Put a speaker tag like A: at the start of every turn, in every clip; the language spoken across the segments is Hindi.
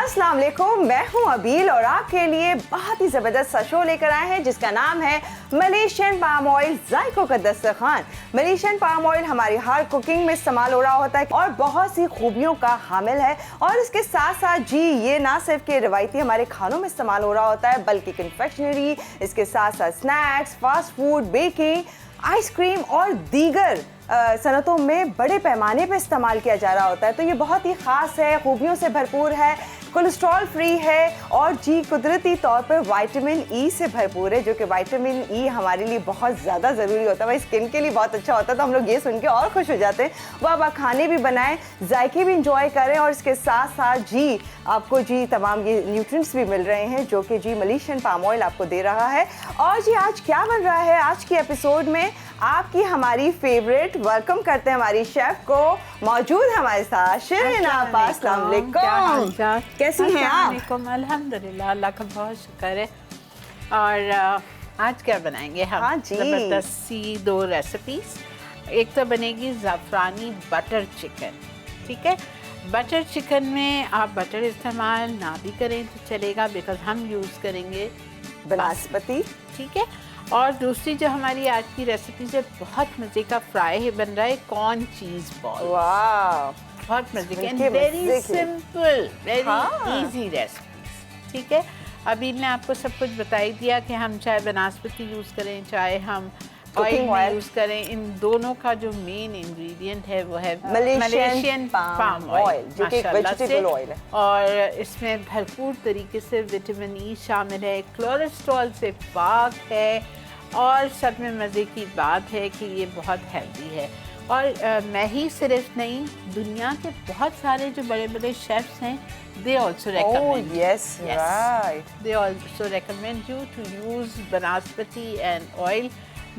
A: अस्सलाम वालेकुम, मैं हूं अबील और आपके लिए बहुत ही ज़बरदस्त सा शो लेकर आए हैं जिसका नाम है मलेशियन पाम ऑयल जायकों का दस्तरखान। मलेशियन पाम ऑयल हमारी हर कुकिंग में इस्तेमाल हो रहा होता है और बहुत सी खूबियों का हामिल है। और इसके साथ साथ जी ये ना सिर्फ के रिवायती हमारे खानों में इस्तेमाल हो रहा होता है बल्कि कन्फेक्शनरी, इसके साथ साथ snacks, fast food, baking, ice cream और दीगर सनतों में बड़े पैमाने पर इस्तेमाल किया जा रहा होता है। तो ये बहुत ही ख़ास है, खूबियों से भरपूर है, कोलेस्ट्रॉल फ्री है और जी कुदरती तौर पर विटामिन ई से भरपूर है, जो कि विटामिन ई हमारे लिए बहुत ज़्यादा ज़रूरी होता है, भाई स्किन के लिए बहुत अच्छा होता है। तो हम लोग ये सुन के और खुश हो जाते हैं। वो आप खाने भी बनाएं, जायके भी इंजॉय करें और इसके साथ साथ जी आपको जी तमाम ये न्यूट्रिएंट्स भी मिल रहे हैं जो कि जी मलेशियन पाम ऑयल आपको दे रहा है। और जी आज क्या बन रहा है आज की एपिसोड में, आपकी हमारी फेवरेट वेलकम करते हैं हमारी शेफ को। मौजूद है हमारे साथ शिरीन आपा। अस्सलाम वालेकुम, कैसी हैं आप?
B: अल्हम्दुलिल्लाह, अल्लाह का बहुत शुक्र है। और आज क्या बनाएंगे हम?
A: हाँ जी,
B: ज़बरदस्त सी दो रेसिपीज। एक तो बनेगी ज़ाफ़रानी बटर चिकन। ठीक है, बटर चिकन में आप बटर इस्तेमाल ना भी करें तो चलेगा, बिकॉज हम यूज़ करेंगे
A: बनास्पति।
B: ठीक है। और दूसरी जो हमारी आज की रेसिपी है, बहुत मज़े का फ्राई है बन रहा है, कॉर्न चीज़ बॉल।
A: वाह,
B: बहुत मज़े की, very simple, very easy recipe. ठीक है, अभी ने आपको सब कुछ बता ही दिया कि हम चाहे बनास्पति यूज़ करें चाहे हम ऑयल यूज़ करें, इन दोनों का जो मेन इंग्रेडिएंट है वो है मलेशियन पाम ऑयल, जो कि वेजिटेबल ऑयल है। और इसमें भरपूर तरीके से विटामिन ई शामिल है, कोलेस्ट्रॉल से पाक है और सब में मज़े की बात है कि ये बहुत हेल्दी है। और मैं ही सिर्फ नहीं, दुनिया के बहुत सारे जो बड़े बड़े शेफ्स हैं, they also recommend they also recommend you to use बनास्पति and oil,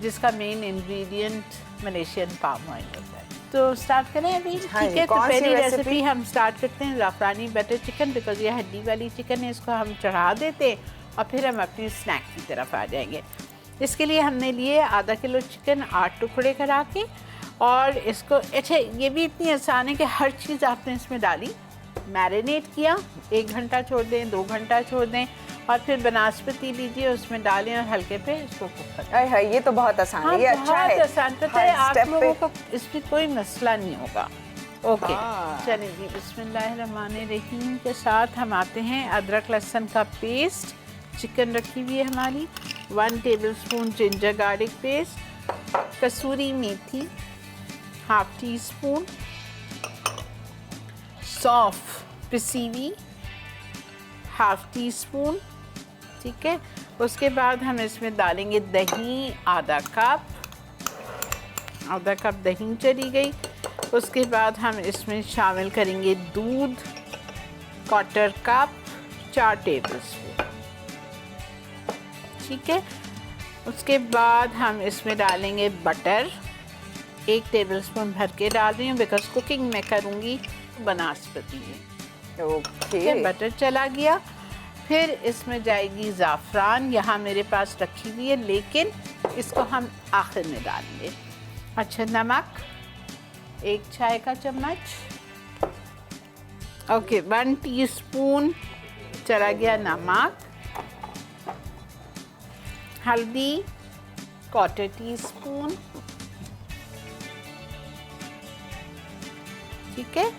B: जिसका main ingredient Malaysian palm oil होता है। तो स्टार्ट करें अभी? ठीक है, तो पहली रेसिपी हम स्टार्ट करते हैं ज़ाफ़रानी बटर चिकन, बिकॉज ये हड्डी वाली चिकन है, इसको हम चढ़ा देते हैं और फिर हम अपनी स्नैक की तरफ आ जाएंगे। इसके लिए हमने लिए आधा किलो चिकन 8 टुकड़े करा के, और इसको अच्छा ये भी इतनी आसान है कि हर चीज़ आपने इसमें डाली, मैरिनेट किया, 1 घंटा छोड़ दें, 2 घंटा छोड़ दें, और फिर बनास्पति लीजिए उसमें डालें और हल्के पे इसको कुक करें।
A: ये तो बहुत आसान है, ये अच्छा है,
B: बहुत आसान। पता है आप लोगों को इसमें कोई मसला नहीं होगा। ओके, चलिए जी, बिस्मिल्लाहिर्रहमानिर्रहीम के साथ हम आते हैं। अदरक लहसुन का पेस्ट, चिकन रखी हुई है हमारी, 1 टेबलस्पून जिंजर गार्लिक पेस्ट, कसूरी मेथी 1/2 टीस्पून, सौंफ पिसी हुई 1/2 टीस्पून। ठीक है, उसके बाद हम इसमें डालेंगे दही आधा कप दही चली गई। उसके बाद हम इसमें शामिल करेंगे दूध 1/4 कप 4 टेबलस्पून। ठीक है, उसके बाद हम इसमें डालेंगे बटर 1 टेबलस्पून भर के डाल रही हूँ, बिकॉज कुकिंग मैं करूँगी बनास्पति में। ओके, बटर चला गया। फिर इसमें जाएगी ज़ाफ़रान, यहाँ मेरे पास रखी हुई है लेकिन इसको हम आखिर में डालेंगे। अच्छा, नमक 1 चाय का चम्मच। ओके, 1 टीस्पून चला गया नमक। हल्दी 1/4 टीस्पून। ठीक है,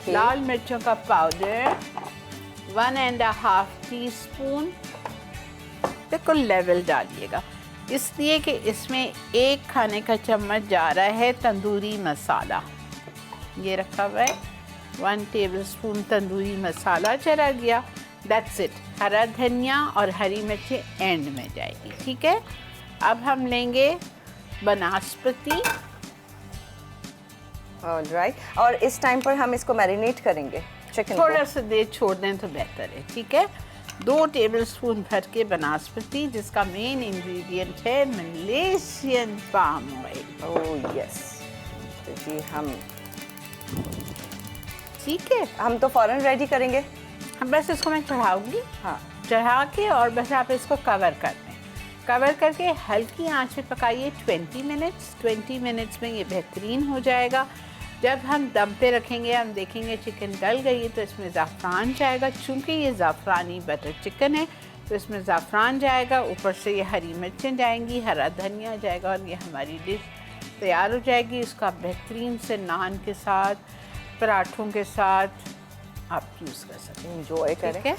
B: लाल मिर्चों का पाउडर 1.5 टीस्पून। बिल्कुल लेवल डालिएगा, इसलिए कि इसमें 1 खाने का चम्मच जा रहा है तंदूरी मसाला, ये रखा हुआ है। 1 टेबलस्पून तंदूरी मसाला चला गया। That's it. हरा धनिया और हरी मिर्ची एंड में जाएगी। ठीक है, अब हम लेंगे बनास्पति।
A: ऑलराइट, और इस टाइम पर हम इसको मैरिनेट करेंगे चिकन,
B: थोड़ा सा देर छोड़ दें तो बेहतर है। ठीक है, 2 टेबलस्पून भर के बनास्पति, जिसका मेन इंग्रेडिएंट है Malaysian palm oil.
A: Oh yes, तो जी हम
B: ठीक है,
A: हम तो फ़ौरन रेडी करेंगे।
B: हम बस इसको मैं चढ़ाऊँगी,
A: हाँ,
B: चढ़ा के और बस आप इसको कवर कर दें। कवर करके हल्की आंच पे पकाइए 20 मिनट्स। 20 मिनट्स में ये बेहतरीन हो जाएगा। जब हम दम पे रखेंगे, हम देखेंगे चिकन गल गई है तो इसमें ज़ाफ़रान जाएगा। चूँकि ये ज़ाफ़रानी बटर चिकन है तो इसमें ज़ाफ़रान जाएगा, ऊपर से ये हरी मिर्चें जाएंगी, हरा धनिया जाएगा और ये हमारी डिश तैयार हो जाएगी। इसका बेहतरीन से नान के साथ, पराठों के साथ आप यूज़ कर सकते हैं,
A: एंजॉय करें।
B: ठीक है।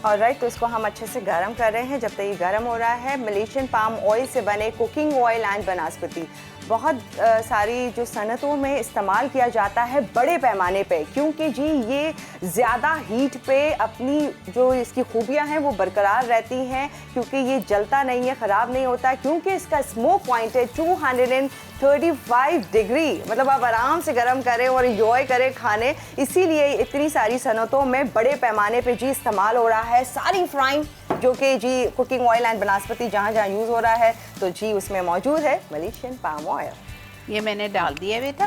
A: और राइट, तो इसको हम अच्छे से गर्म कर रहे हैं। जब तक ये गर्म हो रहा है, मलेशियन पाम ऑयल से बने कुकिंग ऑयल एंड बनास्पति बहुत सारी जो सनतों में इस्तेमाल किया जाता है बड़े पैमाने पे, क्योंकि जी ये ज़्यादा हीट पे अपनी जो इसकी खूबियां हैं वो बरकरार रहती हैं, क्योंकि ये जलता नहीं है, ख़राब नहीं होता, क्योंकि इसका स्मोक पॉइंट है 235 डिग्री। मतलब आप आराम से गर्म करें और इंजॉय करें खाने। इसीलिए इतनी सारी सनतों में बड़े पैमाने पे जी इस्तेमाल हो रहा है। सारी फ्राइंग जो कि जी कुकिंग ऑयल एंड बनास्पति जहाँ जहाँ यूज़ हो रहा है तो जी उसमें मौजूद है मलेशियन पाम ऑयल।
B: ये मैंने डाल दिया बेटा,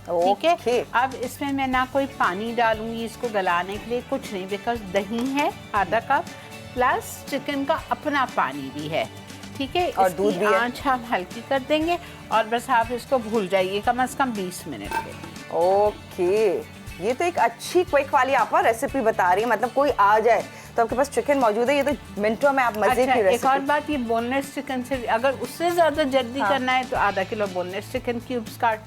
B: ठीक है। अब इसमें मैं ना कोई पानी डालूंगी इसको गलाने के लिए, कुछ नहीं, बिकॉज दही है आधा कप प्लस चिकन का अपना पानी भी है, ठीक है।
A: और दूध भी है।
B: आंच हम हल्की कर देंगे और बस आप इसको भूल जाइए कम से कम 20 मिनट के।
A: ओके, ये तो एक अच्छी क्विक वाली आप रेसिपी बता रही है। मतलब कोई आ जाए तो आपके पास चिकन मौजूद है, ये तो मिनटों में आप मजे की रेसिपी।
B: एक और बात, ये बोनलेस चिकन से अगर उससे ज़्यादा जल्दी करना है तो आधा किलो बोनलेस चिकन क्यूब्स काट,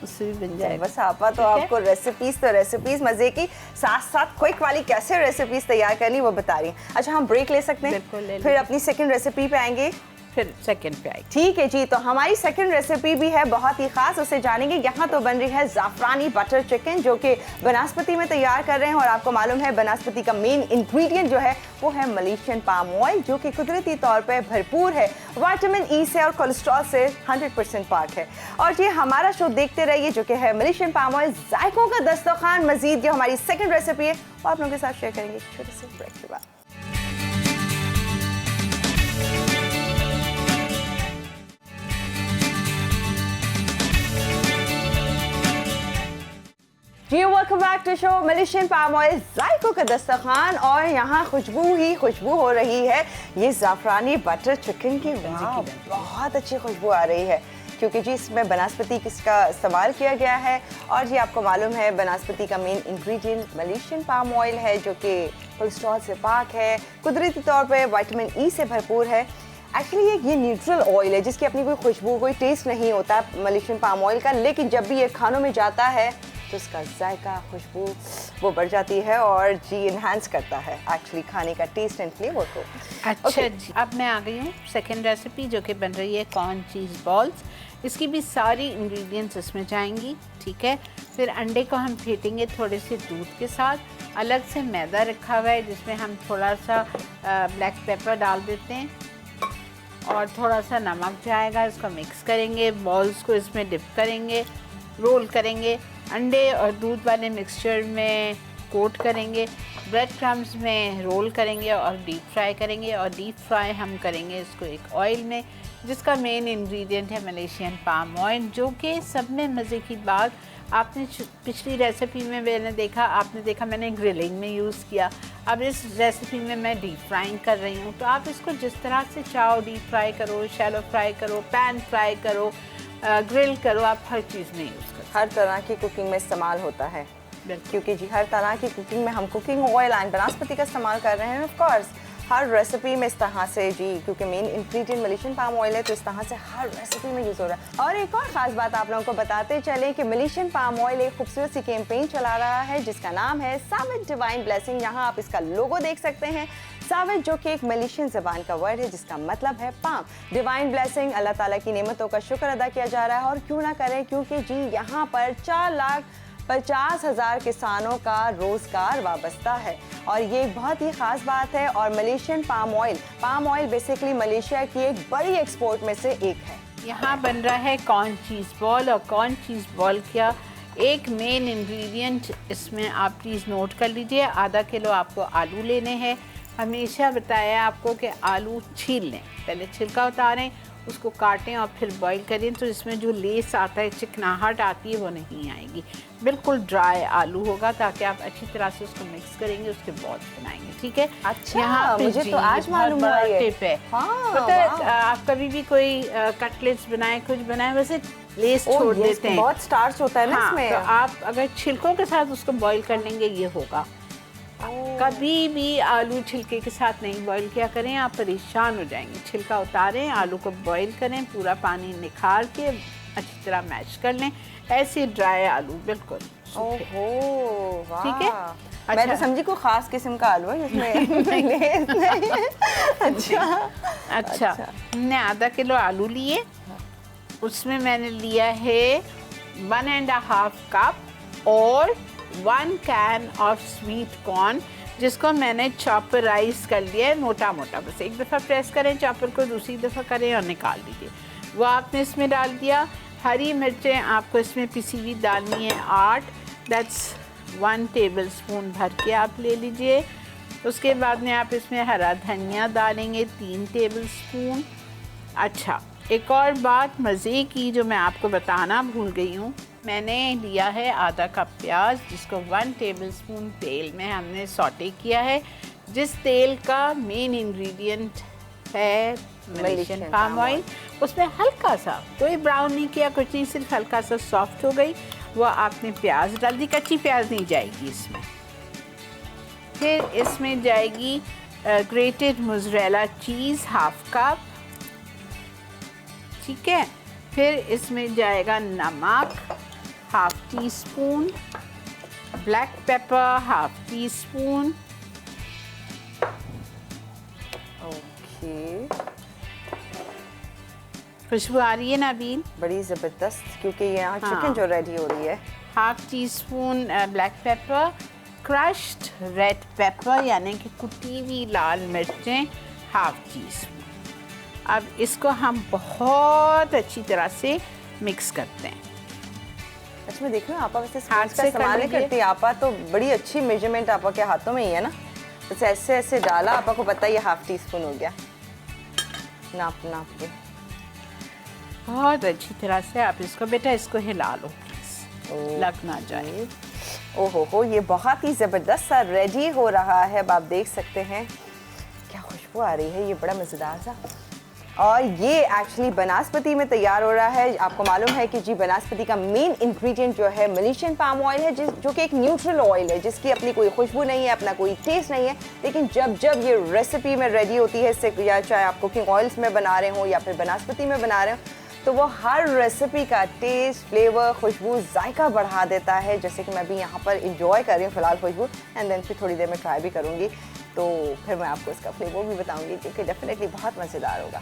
B: उससे भी बन जाएगा।
A: बस आपा तो आपको रेसिपीज मजे की साथ साथ क्विक वाली कैसे रेसिपीज तैयार करनी वो बता रही हैं। अच्छा, हम ब्रेक ले सकते हैं,
B: बिल्कुल ले
A: फिर अपनी सेकंड रेसिपी पे आएंगे,
B: फिर सेकंड पे आएगी।
A: ठीक है जी। तो हमारी सेकंड रेसिपी भी है बहुत ही खास, उसे जानेंगे। यहाँ तो बन रही है ज़ाफ़रानी बटर चिकन जो कि बनास्पति में तैयार कर रहे हैं, और आपको मालूम है बनास्पति का मेन इंग्रेडिएंट जो है वो है मलेशियन पाम ऑयल, जो कि कुदरती तौर पे भरपूर है विटामिन ई से और कोलेस्ट्रॉल से 100% पाक है। और ये हमारा शो देखते रहिए जो कि है मलेशियन पाम ऑयल जायकों का दस्तरखान। मजीद जो हमारी सेकंड रेसिपी है वो आप लोगों के साथ शेयर करेंगे छोटे से ब्रेक के बाद। जी welcome back to show Malaysian palm oil जायकों का दस्तरखान। और यहाँ खुशबू ही खुशबू हो रही है ये ज़ाफ़रानी बटर चिकन की। वाह, बहुत अच्छी खुशबू आ रही है, क्योंकि जी इसमें बनास्पति किसका इस्तेमाल किया गया है। और जी आपको मालूम है बनास्पति का main ingredient Malaysian palm oil है, जो कि कोलेस्ट्रॉल से पाक है, कुदरती तौर पे विटामिन ई से भरपूर है। एक्चुअली ये न्यूट्रल ऑयल है जिसकी अपनी कोई खुशबू कोई टेस्ट नहीं होता मलेशियन पाम ऑयल का, लेकिन जब भी ये खानों में जाता है तो उसका जायका खुशबू वो बढ़ जाती है और जी इन्हांस करता है एक्चुअली खाने का टेस्ट एंड फ्लेवर को।
B: अच्छा जी, अब मैं आ गई हूँ सेकंड रेसिपी जो कि बन रही है कॉर्न चीज़ बॉल्स। इसकी भी सारी इंग्रेडिएंट्स इसमें जाएंगी, ठीक है। फिर अंडे को हम फेंटेंगे थोड़े से दूध के साथ। अलग से मैदा रखा हुआ है जिसमें हम थोड़ा सा ब्लैक पेपर डाल देते हैं और थोड़ा सा नमक जाएगा। इसको मिक्स करेंगे, बॉल्स को इसमें डिप करेंगे, रोल करेंगे, अंडे और दूध वाले मिक्सचर में कोट करेंगे, ब्रेड क्रम्स में रोल करेंगे और डीप फ्राई करेंगे। और डीप फ्राई हम करेंगे इसको एक ऑयल में जिसका मेन इंग्रेडिएंट है मलेशियन पाम ऑयल, जो कि सब में मज़े की बात आपने पिछली रेसिपी में आपने देखा मैंने ग्रिलिंग में यूज़ किया। अब इस रेसिपी में मैं डीप फ्राइंग कर रही हूँ, तो आप इसको जिस तरह से चाहो डीप फ्राई करो, शैलो फ्राई करो, पैन फ्राई करो, ग्रिल करो, आप हर चीज़ में यूज़ करो।
A: हर तरह की कुकिंग में इस्तेमाल होता है, क्योंकि जी हर तरह की कुकिंग में हम कुकिंग ऑयल एंड बनास्पति का इस्तेमाल कर रहे हैं। ऑफ कोर्स हर रेसिपी में इस तरह से जी, क्योंकि main ingredient Malaysian palm oil है तो इस तरह से हर रेसिपी में यूज़ हो रहा है। और एक और ख़ास बात आप लोगों को बताते चलें कि मलेशियन पाम ऑयल एक खूबसूरत सी कैंपेन चला रहा है जिसका नाम है साविद डिवाइन ब्लेसिंग। यहाँ आप इसका लोगो देख सकते हैं, साविद जो कि एक मलेशियन ज़बान का वर्ड है जिसका मतलब है पाम। डिवाइन ब्लेसिंग, अल्लाह ताला की नेमतों का शुक्र अदा किया जा रहा है। और क्यों ना करें, क्योंकि जी यहाँ पर 4,50,000 किसानों का रोज़गार वाबस्ता है और ये एक बहुत ही ख़ास बात है। और Malaysian palm oil basically Malaysia की एक बड़ी एक्सपोर्ट में से एक है।
B: यहाँ बन रहा है कॉर्न चीज़ बॉल, और कॉर्न चीज़ बॉल का एक मेन इंग्रेडिएंट इसमें आप प्लीज़ नोट कर लीजिए। आधा किलो आपको आलू लेने हैं। हमेशा बताया आपको कि आलू छील लें, पहले छिलका उतारें, उसको काटें और फिर बॉईल करें, तो इसमें जो लेस आता है, चिकनाहट आती है, वो नहीं आएगी। बिल्कुल ड्राई आलू होगा ताकि आप अच्छी तरह से उसको मिक्स करेंगे, उसके बॉल्स बनाएंगे, ठीक है।
A: अच्छा,
B: यहाँ पे
A: मुझे तो आज मालूम हुआ ये
B: टिप है।
A: हाँ,
B: पता है आप कभी भी कोई कटलेट्स बनाए, कुछ बनाए, वैसे लेस छोड़ देते हैं।
A: बहुत स्टार्च होता है ना
B: हाँ,
A: इसमें।
B: तो आप अगर छिलकों के साथ उसको बॉईल कर लेंगे ये होगा। कभी भी आलू छिलके के साथ नहीं बॉईल किया करें, आप परेशान हो जाएंगे। छिलका उतारें, आलू को बॉईल करें, पूरा पानी निखार के अच्छी तरह मैश कर लें। ऐसे ड्राई आलू बिल्कुल सूखे।
A: ओहो, वाह।
B: ठीक है।
A: मैं तो समझी कोई खास किस्म का आलू है जिसमें अच्छा।
B: हमने आधा किलो आलू लिए, उसमें मैंने लिया है 1.5 कप और 1 कैन ऑफ स्वीट कॉर्न, जिसको मैंने चॉपराइज कर लिया है मोटा मोटा। बस एक दफ़ा प्रेस करें चॉपर को, दूसरी दफ़ा करें और निकाल दीजिए। वो आपने इसमें डाल दिया। हरी मिर्चें आपको इसमें पिसी हुई डालनी है 8, दैट्स 1 टेबलस्पून भर के आप ले लीजिए। उसके बाद में आप इसमें हरा धनिया डालेंगे 3 टेबलस्पून। अच्छा, एक और बात मज़े की जो मैं आपको बताना भूल गई हूँ, मैंने लिया है आधा कप प्याज, जिसको 1 टेबलस्पून तेल में हमने सॉटे किया है, जिस तेल का मेन इंग्रेडिएंट है मलेशियन पाम ऑयल। उसमें हल्का सा, कोई ब्राउन नहीं किया, कुछ नहीं, सिर्फ हल्का सा सॉफ्ट हो गई। वो आपने प्याज डाल दी, कच्ची प्याज नहीं जाएगी इसमें। फिर इसमें जाएगी ग्रेटेड मोज़रेला चीज़ 1/2 कप, ठीक है। फिर इसमें जाएगा नमक 1/2 teaspoon, black pepper 1/2 teaspoon.
A: Okay,
B: खुशबू आ रही है ना अभी?
A: बड़ी ज़बरदस्त, क्योंकि यहाँ
B: हाँ।
A: चिकन जो रेडी हो रही है।
B: 1/2 teaspoon black paper, crushed red pepper यानी कि कुटी हुई लाल मिर्चें 1/2 टीस्पून। अब इसको हम बहुत अच्छी तरह से मिक्स करते हैं।
A: अच्छा, मैं देख रही हूँ आपा वैसे
B: हाथ
A: स्पून का
B: से
A: इस्तेमाल
B: कर
A: नहीं
B: लीजिए।
A: करती। आपा तो बड़ी अच्छी मेजरमेंट आपा के हाथों में ही है ना, बस ऐसे ऐसे डाला, आपा को पता है ये 1/2 टीस्पून हो गया, नाप नाप के।
B: बहुत अच्छी तरह से आप इसको, बेटा इसको हिला लो प्लीज, लग ना जाए।
A: ओहो हो, ये बहुत ही ज़बरदस्त सा रेडी हो रहा है। अब आप देख सकते हैं क्या खुशबू आ रही है, ये बड़ा मज़ेदार सा। और ये एक्चुअली बनास्पति में तैयार हो रहा है। आपको मालूम है कि जी बनास्पति का मेन इंग्रेडिएंट जो है मलेशियन पाम ऑयल है, जो कि एक न्यूट्रल ऑयल है, जिसकी अपनी कोई खुशबू नहीं है, अपना कोई टेस्ट नहीं है। लेकिन जब जब ये रेसिपी में रेडी होती है, इससे या चाहे आप कुकिंग ऑयल्स में बना रहे हो या फिर बनास्पति में बना रहे हो, तो वो हर रेसिपी का टेस्ट, फ्लेवर, खुशबू, जायका बढ़ा देता है। जैसे कि मैं भी यहाँ पर इंजॉय कर रही हूँ फ़िलहाल खुशबू, एंड देन फिर थोड़ी देर में ट्राई भी करूँगी, तो फिर मैं आपको इसका फ्लेवर भी बताऊँगी, जो कि डेफिनेटली बहुत मज़ेदार होगा।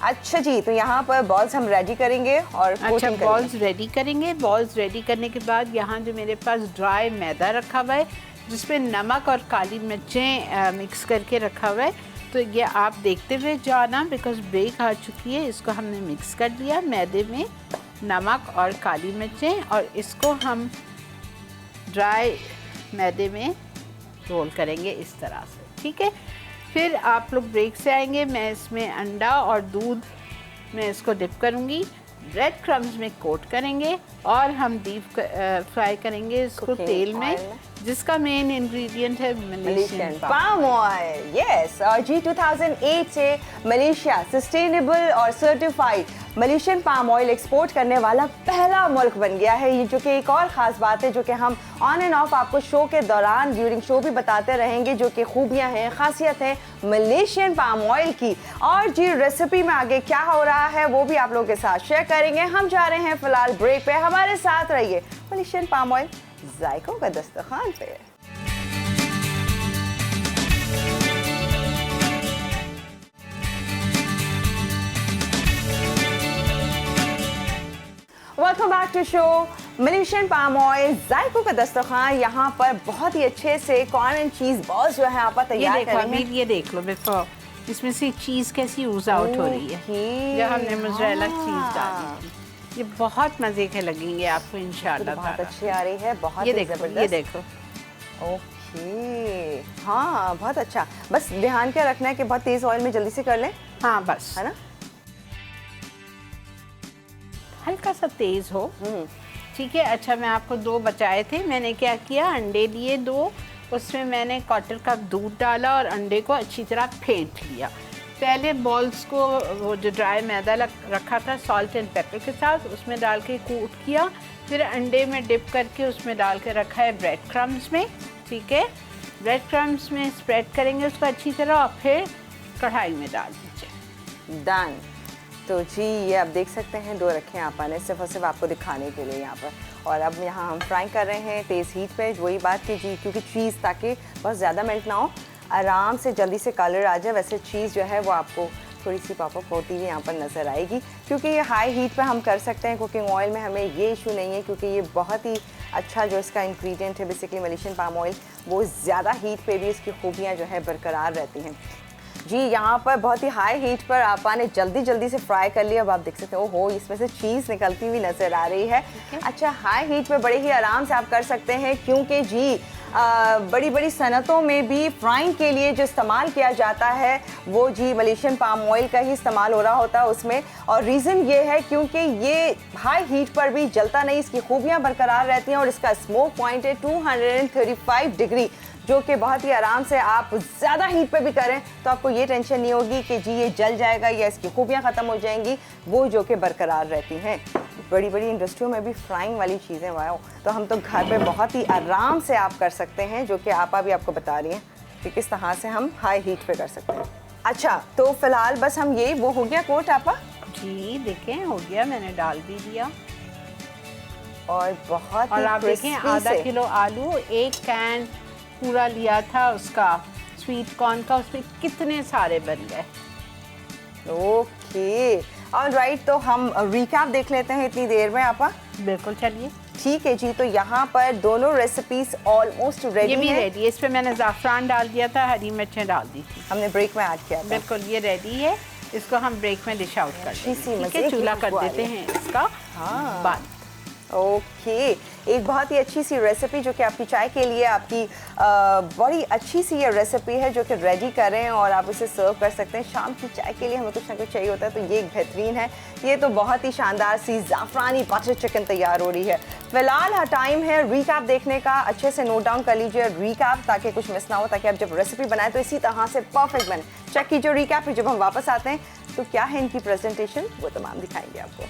A: अच्छा जी, तो यहाँ पर बॉल्स हम रेडी करेंगे और
B: अच्छा, बॉल्स रेडी करेंगे। बॉल्स रेडी करने के बाद यहाँ जो मेरे पास ड्राई मैदा रखा हुआ है, जिसमें नमक और काली मिर्चें मिक्स करके रखा हुआ है, तो ये आप देखते हुए जाना, बिकॉज ब्रेक आ चुकी है। इसको हमने मिक्स कर दिया मैदे में, नमक और काली मिर्चें, और इसको हम ड्राई मैदे में रोल करेंगे इस तरह से, ठीक है। फिर आप लोग ब्रेक से आएंगे, मैं इसमें अंडा और दूध में इसको डिप करूँगी, ब्रेड क्रम्स में कोट करेंगे और हम डीप फ्राई करेंगे इसको तेल में, जिसका मेन इंग्रेडिएंट है मलेशियन
A: पाम ऑयल। यस, और जी 2008 से मलेशिया सस्टेनेबल और certified Malaysian palm oil export करने वाला पहला मुल्क बन गया है। ये जो कि एक और ख़ास बात है, जो कि हम ऑन एंड ऑफ आपको शो के दौरान ड्यूरिंग शो भी बताते रहेंगे, जो कि खूबियाँ हैं, खासियत हैं मलेशियन पाम ऑयल की। और जी रेसिपी में आगे क्या हो रहा है वो भी आप लोगों के साथ शेयर करेंगे। हम जा रहे हैं फ़िलहाल ब्रेक पे, हमारे साथ रहिए मलेशियन पाम ऑयल जायकों का दस्तरखान पे। Welcome back to show Malaysian palm oil जायकों का दस्तरखान। यहाँ पर बहुत ही अच्छे से कॉर्न एंड चीज़ बॉल्स जो है आप तैयार करेंगे।
B: ये देख लो बिफोर, इसमें से चीज़ कैसी यूज आउट हो रही है, जब हमने मोज़रेला चीज़ डाली। ये बहुत मज़े के लगेंगे आपको इंशाल्लाह।
A: बहुत अच्छी आ रही है, बहुत
B: ये
A: ही
B: देखो,
A: ज़बरदस्त।
B: ये देखो।
A: ओके, हाँ बहुत अच्छा। बस ध्यान क्या रखना है कि बहुत तेज़ ऑयल में जल्दी से कर लें।
B: हाँ बस,
A: है ना,
B: हल्का सा तेज़ हो, ठीक है। अच्छा, मैं आपको 2 बचाए थे, मैंने क्या किया, अंडे लिए 2, उसमें मैंने 1/4 कप दूध डाला और अंडे को अच्छी तरह फेंट लिया। पहले बॉल्स को वो जो ड्राई मैदा रखा था सॉल्ट एंड पेपर के साथ उसमें डाल के कोट किया, फिर अंडे में डिप करके उसमें डाल के रखा है ब्रेड क्रम्स में, ठीक है। ब्रेड क्रम्स में स्प्रेड करेंगे उसको अच्छी तरह और फिर कढ़ाई में डाल दीजिए।
A: डन। तो जी ये आप देख सकते हैं 2 रखे हैं आपने सिर्फ और सिर्फ आपको दिखाने के लिए यहाँ पर, और अब यहाँ हम फ्राई कर रहे हैं तेज़ हीट पे। वही बात कि जी क्योंकि चीज़ ताकि बहुत ज़्यादा मेल्ट ना हो, आराम से जल्दी से कलर आ जाए, वैसे चीज़ जो है वो आपको थोड़ी सी पॉप अप होती हुई यहाँ पर नज़र आएगी। क्योंकि ये हाई हीट पे हम कर सकते हैं कुकिंग ऑयल में, हमें ये इशू नहीं है क्योंकि ये बहुत ही अच्छा जो इसका इंग्रेडिएंट है बेसिकली मलेशियन पाम ऑयल, वो ज़्यादा हीट पे भी इसकी खूबियाँ जो है बरकरार रहती हैं। जी यहाँ पर बहुत ही हाई हीट पर आपने जल्दी से फ्राई कर लिया। अब आप देख सकते हो ओहो इसमें से चीज़ निकलती हुई नज़र आ रही है। अच्छा हाई हीट पर बड़े ही आराम से आप कर सकते हैं क्योंकि जी बड़ी बड़ी सनतों में भी फ्राइंग के लिए जो इस्तेमाल किया जाता है वो जी मलेशियन पाम ऑयल का ही इस्तेमाल हो रहा होता है उसमें। और रीज़न ये है क्योंकि ये हाई हीट पर भी जलता नहीं, इसकी खूबियाँ बरकरार रहती हैं और इसका स्मोक पॉइंट है 235 डिग्री, जो कि बहुत ही आराम से आप ज़्यादा हीट पे भी करें तो आपको ये टेंशन नहीं होगी कि जी ये जल जाएगा या इसकी खूबियाँ ख़त्म हो जाएंगी, वो जो कि बरकरार रहती हैं। बड़ी बड़ी इंडस्ट्रियों में भी फ्राइंग वाली चीज़ें वाओ, तो हम तो घर पे बहुत ही आराम से आप कर सकते हैं, जो कि आपा भी आपको बता रही हैं कि किस तरह से हम हाई हीट पे कर सकते हैं। अच्छा तो फ़िलहाल बस हम ये वो हो गया कोट आपा?
B: जी देखें हो गया, मैंने डाल भी दिया।
A: और बहुत
B: और
A: ही
B: आप देखें आधा किलो आलू, 1 कैन पूरा लिया था उसका स्वीट कॉर्न का, उसमें कितने सारे बन गए।
A: ओके ऑलराइट, तो हम रिकैप देख लेते हैं इतनी देर में आपा।
B: बिल्कुल चलिए
A: ठीक है जी। तो यहाँ पर दोनों रेसिपीज ऑलमोस्ट रेडी
B: ये भी रेडी है। इसमें मैंने ज़ाफ़रान डाल दिया था, हरी मिर्चें डाल दी थी,
A: हमने ब्रेक में ऐड किया था।
B: बिल्कुल ये रेडी है। इसको हम ब्रेक में डिश आउट कर देंगे, ठीक है। चूल्हा कर देते हैं इसका बंद।
A: ओके एक बहुत ही अच्छी सी रेसिपी जो कि आपकी चाय के लिए आपकी बड़ी अच्छी सी ये रेसिपी है जो कि रेडी करें और आप इसे सर्व कर सकते हैं। शाम की चाय के लिए हमें कुछ ना कुछ चाहिए होता है तो ये बेहतरीन है। ये तो बहुत ही शानदार सी ज़ाफ़रानी बटर चिकन तैयार हो रही है। फिलहाल हाँ टाइम है रिकैप देखने का, अच्छे से नोट डाउन कर लीजिए रिकैप ताकि कुछ मिस ना हो, ताकि आप जब रेसिपी बनाए तो इसी तरह से परफेक्ट बने। चेक कीजिए रिकैप, फिर जब हम वापस आते हैं तो क्या है इनकी प्रेजेंटेशन वो तमाम दिखाएंगे आपको।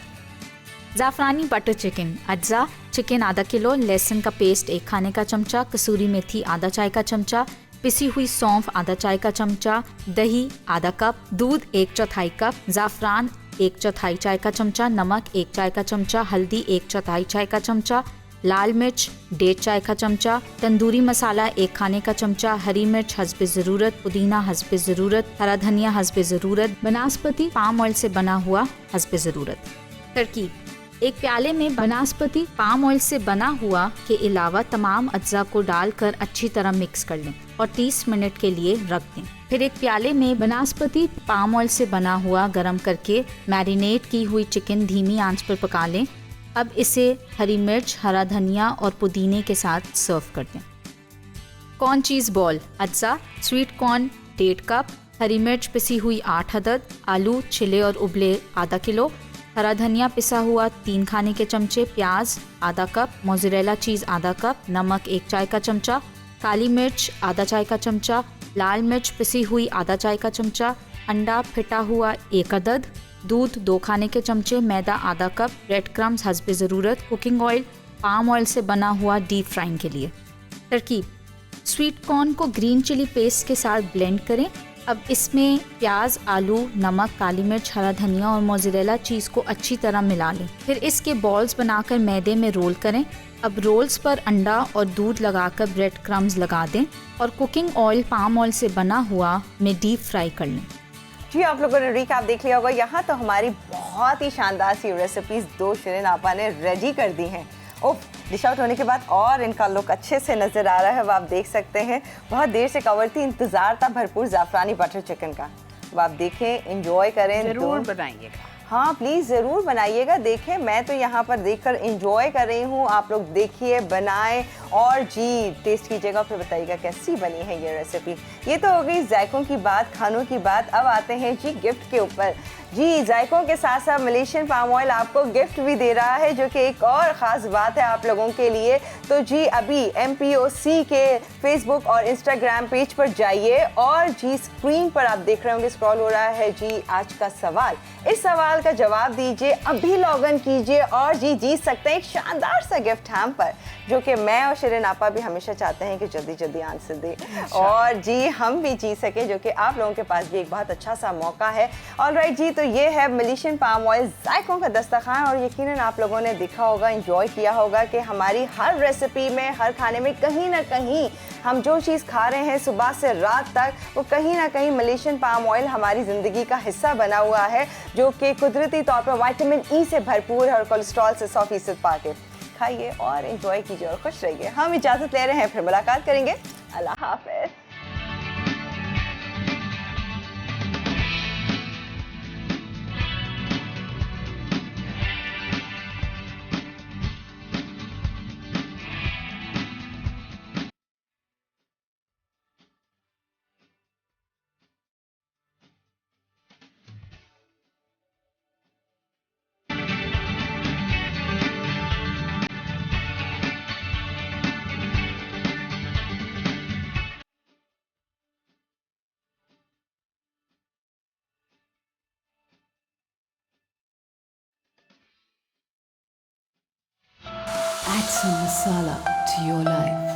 C: ज़ाफ़रानी बटर चिकन अज्जा, चिकन आधा किलो, लहसुन का पेस्ट 1 खाने का चमचा, कसूरी मेथी आधा चाय का चमचा, पिसी हुई सौंफ आधा चाय का चमचा, दही आधा कप, दूध 1/4 कप, ज़ाफ़रान 1/4 चाय का चमचा, नमक 1 चाय का चमचा, हल्दी 1/4 चाय का चमचा, लाल मिर्च 1.5 चाय का चमचा, तंदूरी मसाला 1 खाने का चमचा, हरी मिर्च हस्बे ज़रूरत, पुदीना हस्बे ज़रूरत, हरा धनिया हस्बे ज़रूरत, बनास्पति पाम ऑयल से बना हुआ हस्बे ज़रूरत। तरकीब: एक प्याले में बनास्पति पाम ऑयल से बना हुआ के अलावा तमाम अज्जा को डालकर अच्छी तरह मिक्स कर लें और 30 मिनट के लिए रख दें। फिर एक प्याले में बनास्पति पाम ऑयल से बना हुआ गरम करके मैरिनेट की हुई चिकन धीमी आंच पर पका लें। अब इसे हरी मिर्च, हरा धनिया और पुदीने के साथ सर्व कर दें। कॉर्न चीज़ बॉल अज्जा: स्वीट कॉर्न 1.5 कप, हरी मिर्च पिसी हुई 8 अदद, आलू छिले और उबले आधा किलो, हरा धनिया पिसा हुआ 3 खाने के चमचे, प्याज आधा कप, मोज़रेला चीज़ आधा कप, नमक 1 चाय का चमचा, काली मिर्च आधा चाय का चमचा, लाल मिर्च पिसी हुई आधा चाय का चमचा, अंडा फिटा हुआ 1 अदद, दूध 2 खाने के चमचे, मैदा आधा कप, ब्रेड क्रम्स हस्बे ज़रूरत, कुकिंग ऑयल पाम ऑयल से बना हुआ डीप फ्राइंग के लिए। तरकीब: स्वीट कॉर्न को ग्रीन चिली पेस्ट के साथ ब्लेंड करें। अब इसमें प्याज, आलू, नमक, काली मिर्च, हरा धनिया और मोज़रेला चीज़ को अच्छी तरह मिला लें। फिर इसके बॉल्स बनाकर मैदे में रोल करें। अब रोल्स पर अंडा और दूध लगाकर ब्रेड क्रम्स लगा दें और कुकिंग ऑयल पाम ऑयल से बना हुआ में डीप फ्राई कर लें।
A: जी आप लोगों ने रिकैप देख लिया होगा। यहाँ तो हमारी बहुत ही शानदार सी रेसिपीज 2 शिरीन आपा ने रेडी कर दी हैं। ओह डिश आउट होने के बाद और इनका लुक अच्छे से नज़र आ रहा है, वो आप देख सकते हैं। बहुत देर से कवर थी, इंतज़ार था भरपूर ज़ाफ़रानी बटर चिकन का। वो आप देखें, इंजॉय करें,
B: ज़रूर बनाइएगा।
A: हाँ प्लीज़ ज़रूर बनाइएगा। देखें मैं तो यहाँ पर देखकर इंजॉय कर रही हूँ, आप लोग देखिए, बनाएं और जी टेस्ट कीजिएगा, फिर बताइएगा कैसी बनी है ये रेसिपी। ये तो हो गई जायकों की बात, खानों की बात। अब आते हैं जी गिफ्ट के ऊपर। जी, जायकों के साथ साथ मलेशियन पाम ऑयल आपको गिफ्ट भी दे रहा है, जो कि एक और ख़ास बात है आप लोगों के लिए। तो जी अभी MPOC के फेसबुक और इंस्टाग्राम पेज पर जाइए और जी स्क्रीन पर आप देख रहे होंगे, स्क्रॉल हो रहा है जी आज का सवाल। इस सवाल का जवाब दीजिए, अभी लॉग इन कीजिए और जी जीत सकते हैं एक शानदार सा गिफ्ट हैम्पर, जो कि मैं और शिरीन आपा भी हमेशा चाहते हैं कि जल्दी जल्दी आंसर दे और जी हम भी जीत सके, जो कि आप लोगों के पास भी एक बहुत अच्छा सा मौका है। ऑलराइट जी, तो ये है मलेशियन पाम ऑयल जायकों का दस्तरखान और यकीनन आप लोगों ने देखा होगा, एंजॉय किया होगा कि हमारी हर रेसिपी में, हर खाने में कहीं ना कहीं हम जो चीज़ खा रहे हैं सुबह से रात तक, वो कहीं ना कहीं मलेशियन पाम ऑयल हमारी ज़िंदगी का हिस्सा बना हुआ है, जो कि कुदरती तौर पर विटामिन ई से भरपूर है और कोलेस्ट्रॉल से 100% पाक है। खाइए और एंजॉय कीजिए और खुश रहिए। हम इजाज़त ले रहे हैं, फिर मुलाकात करेंगे। अल्लाह हाफ़िज़।
D: Add some masala to your life.